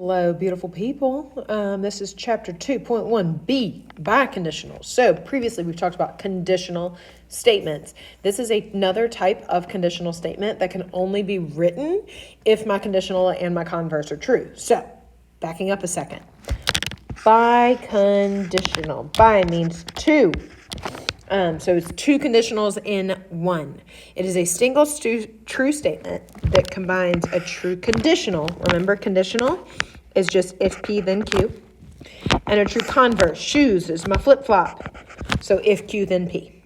Hello, beautiful people. This is chapter 2.1b, biconditional. So previously we've talked about conditional statements. This is another type of conditional statement that can only be written if my conditional and my converse are true. So backing up a second. Biconditional. Bi means two. So it's two conditionals in one. It is a single true statement that combines a true conditional. Remember, conditional is just if P then Q. And a true converse. Shoes is my flip-flop. So if Q then P.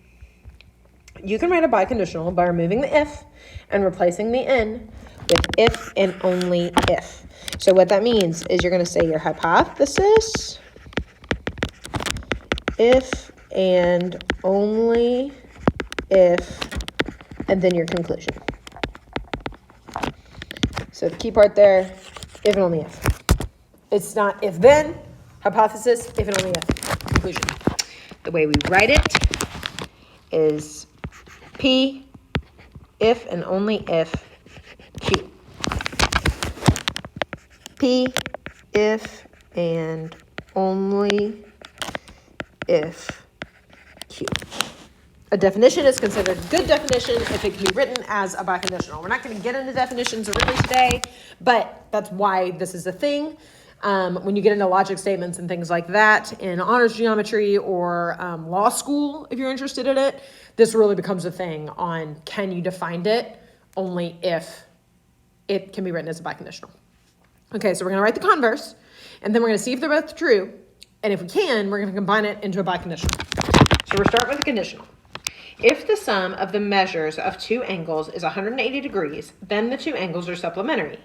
You can write a biconditional by removing the if and replacing the N with if and only if. So what that means is you're going to say your hypothesis, if and only if, and then your conclusion. So the key part there, if and only if. It's not if then, hypothesis, if and only if, conclusion. The way we write it is P, if and only if, Q. P, if and only if, Q. A definition is considered a good definition if it can be written as a biconditional. We're not going to get into definitions really today, but that's why this is a thing. When you get into logic statements and things like that in honors geometry or law school, if you're interested in it, this really becomes a thing on can you define it only if it can be written as a biconditional. Okay, so we're going to write the converse, and then we're going to see if they're both true. And if we can, we're going to combine it into a biconditional. So we're starting with a conditional. If the sum of the measures of two angles is 180 degrees, then the two angles are supplementary.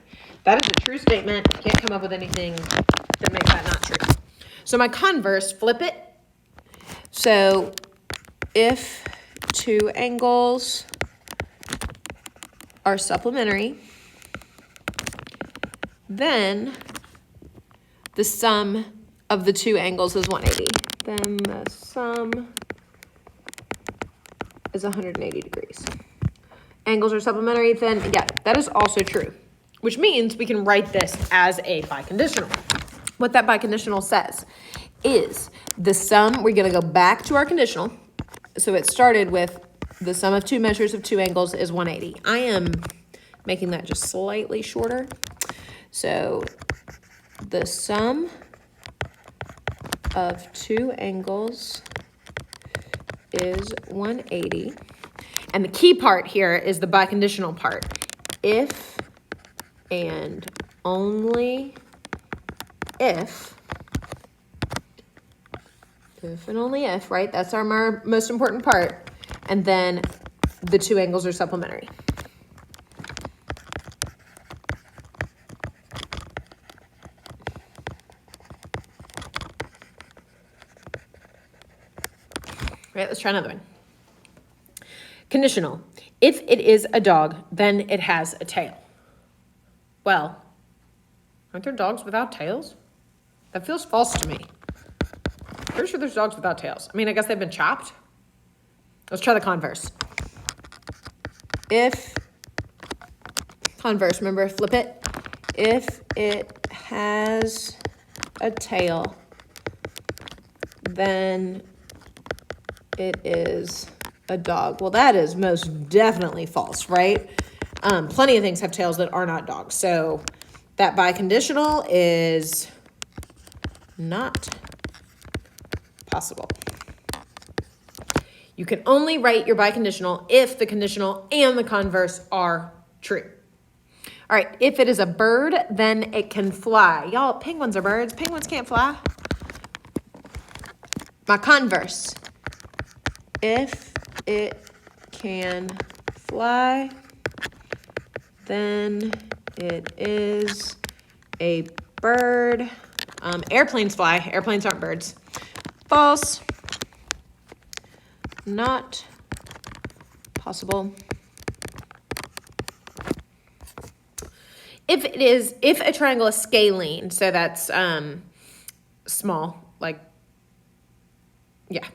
That is a true statement. You can't come up with anything that makes that not true. So my converse, flip it. So if two angles are supplementary, then the sum of the two angles is 180. Then the sum is 180 degrees. Angles are supplementary, then yeah, that is also true, which means we can write this as a biconditional. What that biconditional says is the sum, we're gonna go back to our conditional. So it started with the sum of two measures of two angles is 180. I am making that just slightly shorter. So the sum of two angles is 180. And the key part here is the biconditional part. If and only if and only if, right? That's our most important part. And then the two angles are supplementary. Right, let's try another one. Conditional. If it is a dog, then it has a tail. Well, aren't there dogs without tails? That feels false to me. Pretty sure there's dogs without tails. I mean, I guess they've been chopped. Let's try the converse. If, converse, remember, flip it. If it has a tail, then it is a dog. Well, that is most definitely false, right? Plenty of things have tails that are not dogs. So that biconditional is not possible. You can only write your biconditional if the conditional and the converse are true. All right, if it is a bird, then it can fly. Y'all, penguins are birds. Penguins can't fly. My converse. If it can fly, then it is a bird. Airplanes fly. Airplanes aren't birds. False. Not possible. If a triangle is scalene, so that's small, like, yeah.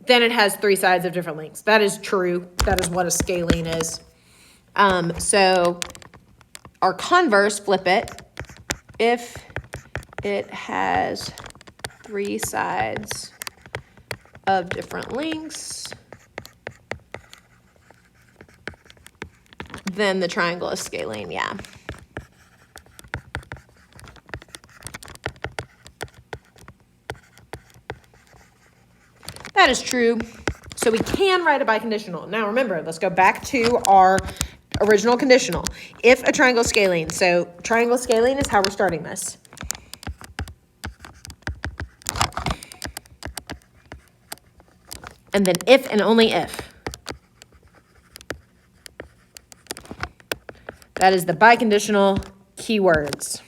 Then it has three sides of different lengths. That is true. That is what a scalene is. So our converse, flip it. If it has 3 sides of different lengths, then the triangle is scalene, yeah. That is true. So we can write a biconditional. Now remember, let's go back to our original conditional. If a triangle is scalene, so triangle scalene is how we're starting this. And then if and only if. That is the biconditional keywords.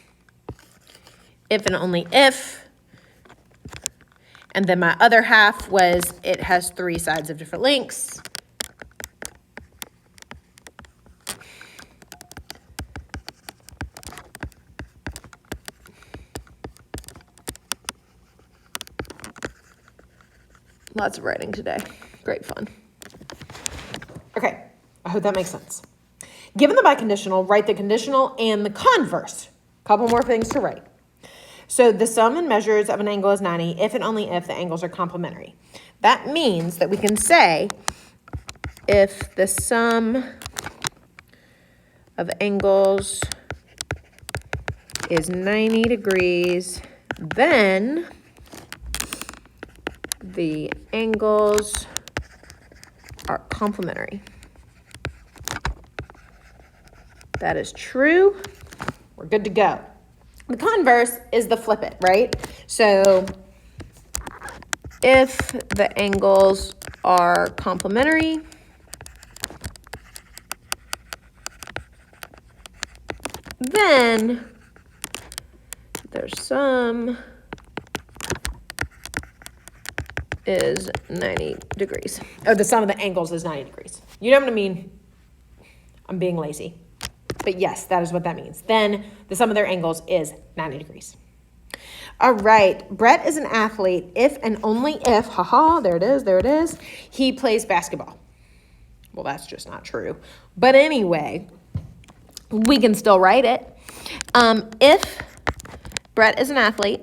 If and only if. And then my other half was it has 3 sides of different lengths. Lots of writing today. Great fun. Okay, I hope that makes sense. Given the biconditional, write the conditional and the converse. Couple more things to write. So the sum and measures of an angle is 90 if and only if the angles are complementary. That means that we can say if the sum of angles is 90 degrees, then the angles are complementary. That is true. We're good to go. The converse is the flip it, right? So if the angles are complementary, then their sum is 90 degrees. Oh, the sum of the angles is 90 degrees. You know what I mean? I'm being lazy. But yes, that is what that means. Then the sum of their angles is 90 degrees. All right, Brett is an athlete if and only if, there it is, he plays basketball. Well, that's just not true. But anyway, we can still write it. If Brett is an athlete,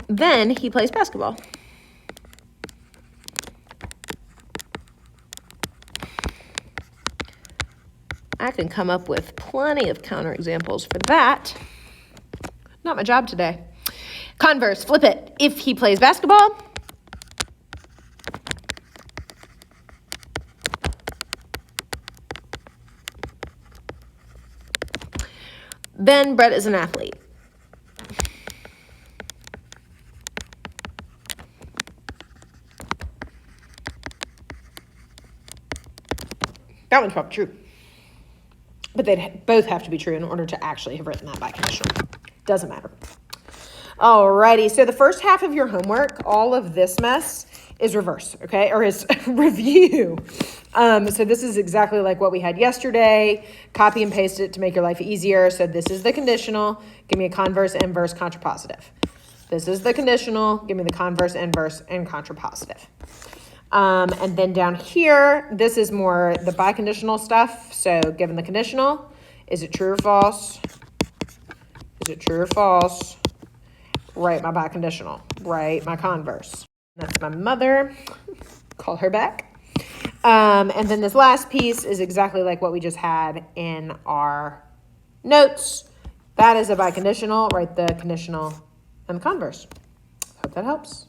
then he plays basketball. I can come up with plenty of counterexamples for that. Not my job today. Converse, flip it. If he plays basketball, then Brett is an athlete. That one's probably true. But they'd both have to be true in order to actually have written that biconditional. Doesn't matter. Alrighty, so the first half of your homework, all of this mess, is reverse, okay? Or is review. So this is exactly like what we had yesterday. Copy and paste it to make your life easier. So this is the conditional. Give me a converse, inverse, contrapositive. This is the conditional. Give me the converse, inverse, and contrapositive. And then down here, this is more the biconditional stuff. So given the conditional, is it true or false? Is it true or false? Write my biconditional. Write my converse. That's my mother. Call her back. And then this last piece is exactly like what we just had in our notes. That is a biconditional. Write the conditional and the converse. Hope that helps.